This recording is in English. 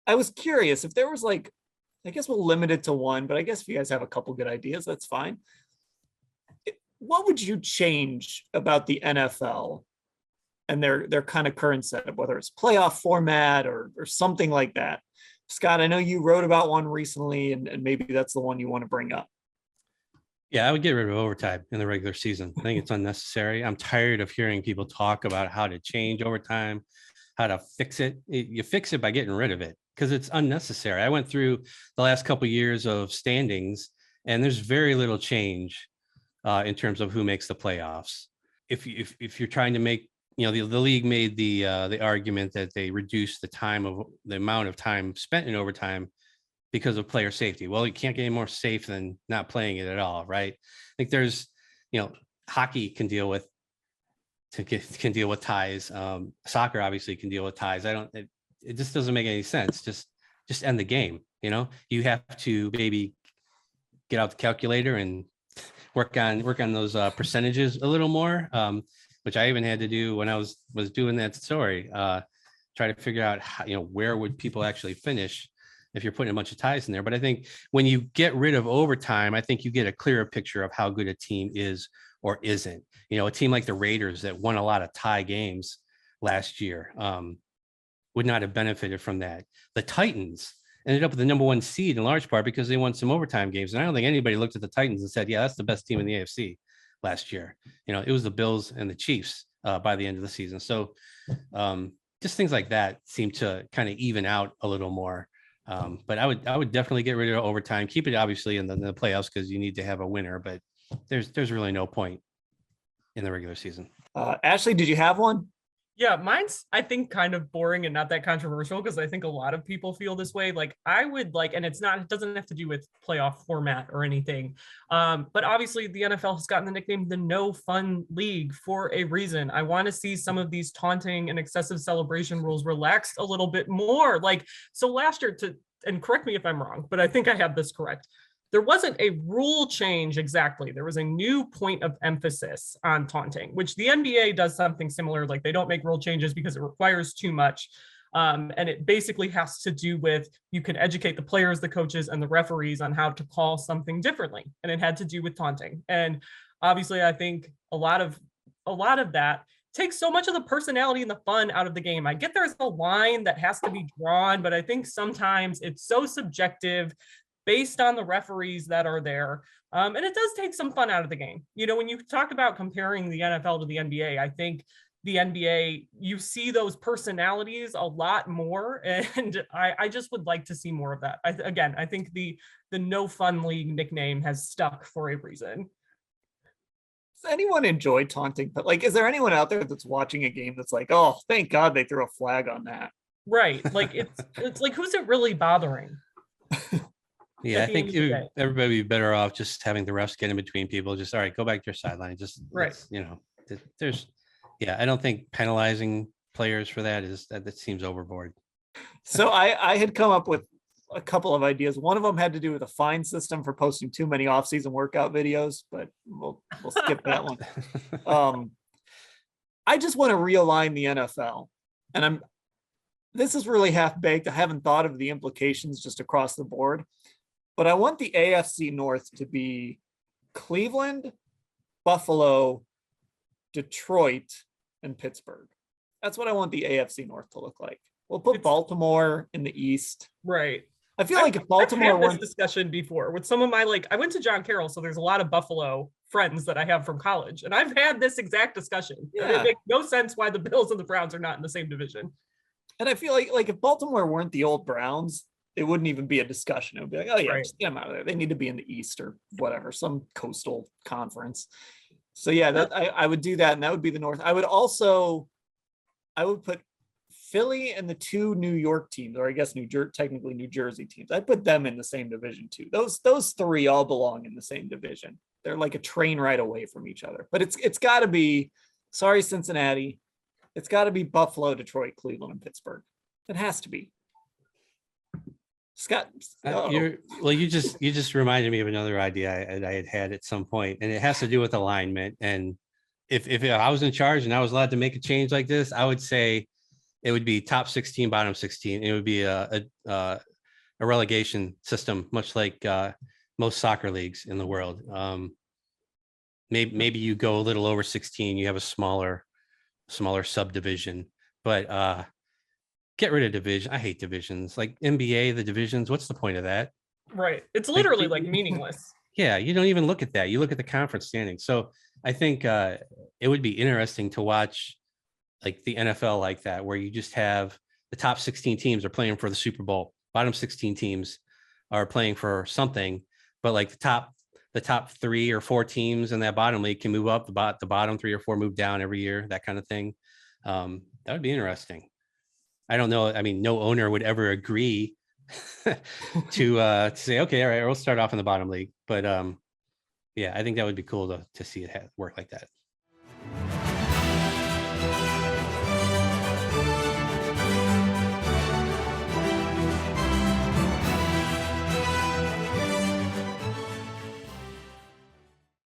I was curious if there was like, I guess we'll limit it to one, but I guess if you guys have a couple good ideas, that's fine. What would you change about the NFL and their kind of current setup, whether it's playoff format or something like that? Scott, I know you wrote about one recently, and maybe that's the one you want to bring up. Yeah, I would get rid of overtime in the regular season. I think it's unnecessary. I'm tired of hearing people talk about how to change overtime, how to fix it. You fix it by getting rid of it because it's unnecessary. I went through the last couple of years of standings, and there's very little change in terms of who makes the playoffs. If you're trying to make, the league made the argument that they reduced the amount of time spent in overtime because of player safety. Well, you can't get any more safe than not playing it at all, right? I think there's, hockey can deal with ties. Soccer obviously can deal with ties. It just doesn't make any sense. Just end the game. You have to maybe get out the calculator and work on those percentages a little more, which I even had to do when I was doing that story. Try to figure out how, where would people actually finish if you're putting a bunch of ties in there. But I think when you get rid of overtime, I think you get a clearer picture of how good a team is or isn't. A team like the Raiders that won a lot of tie games last year would not have benefited from that. The Titans ended up with the number one seed in large part because they won some overtime games. And I don't think anybody looked at the Titans and said, yeah, that's the best team in the AFC last year. It was the Bills and the Chiefs by the end of the season. So just things like that seem to kind of even out a little more. But I would definitely get rid of overtime. Keep it obviously in the playoffs because you need to have a winner, but there's really no point in the regular season. Ashley, did you have one? Yeah, mine's, I think, kind of boring and not that controversial because I think a lot of people feel this way. Like I would like, and it doesn't have to do with playoff format or anything. But obviously the NFL has gotten the nickname the No Fun League for a reason. I want to see some of these taunting and excessive celebration rules relaxed a little bit more. Like, so last year, and correct me if I'm wrong, but I think I have this correct. There wasn't a rule change exactly. There was a new point of emphasis on taunting, which the NBA does something similar. Like they don't make rule changes because it requires too much. And it basically has to do with, you can educate the players, the coaches, and the referees on how to call something differently. And it had to do with taunting. And obviously, I think a lot of that takes so much of the personality and the fun out of the game. I get there's a line that has to be drawn, but I think sometimes it's so subjective based on the referees that are there. And it does take some fun out of the game. When you talk about comparing the NFL to the NBA, I think the NBA, you see those personalities a lot more. And I just would like to see more of that. I think the No Fun League nickname has stuck for a reason. Does anyone enjoy taunting? But like, is there anyone out there that's watching a game that's like, oh, thank God they threw a flag on that? Right. Like it's like, who's it really bothering? Yeah, I think everybody would be better off just having the refs get in between people. Just, all right, go back to your sideline. Just, right. I don't think penalizing players for that seems overboard. So I had come up with a couple of ideas. One of them had to do with a fine system for posting too many off-season workout videos, but we'll skip that one. I just want to realign the NFL, and this is really half-baked. I haven't thought of the implications just across the board. But I want the AFC North to be Cleveland, Buffalo, Detroit, and Pittsburgh. That's what I want the AFC North to look like. We'll put Baltimore in the East. Right. I feel like if Baltimore weren't this discussion before with some of my, I went to John Carroll, so there's a lot of Buffalo friends that I have from college, and I've had this exact discussion. Yeah. It makes no sense why the Bills and the Browns are not in the same division. And I feel like if Baltimore weren't the old Browns, it wouldn't even be a discussion. It would be like, oh yeah, just get them out of there. They need to be in the East or whatever, some coastal conference. So yeah, I would do that, and that would be the North. I would put Philly and the two New York teams, or I guess technically New Jersey teams. I'd put them in the same division too. Those three all belong in the same division. They're like a train ride away from each other. But it's got to be, sorry Cincinnati, it's got to be Buffalo, Detroit, Cleveland, and Pittsburgh. It has to be. Scott, you just reminded me of another idea I had at some point, and it has to do with alignment. And if I was in charge and I was allowed to make a change like this, I would say, it would be top 16, bottom 16. It would be a relegation system, much like most soccer leagues in the world. Maybe you go a little over 16, you have a smaller subdivision, but get rid of division. I hate divisions. Like NBA, the divisions, what's the point of that? Right. It's literally like meaningless. Yeah, you don't even look at that. You look at the conference standings. So I think it would be interesting to watch like the NFL like that, where you just have the top 16 teams are playing for the Super Bowl. Bottom 16 teams are playing for something, but like the top 3 or 4 teams in that bottom league can move up. The bottom 3 or 4 move down every year, that kind of thing. That would be interesting. I don't know. I mean, no owner would ever agree to say, okay, all right, we'll start off in the bottom league. But yeah, I think that would be cool to see it work like that.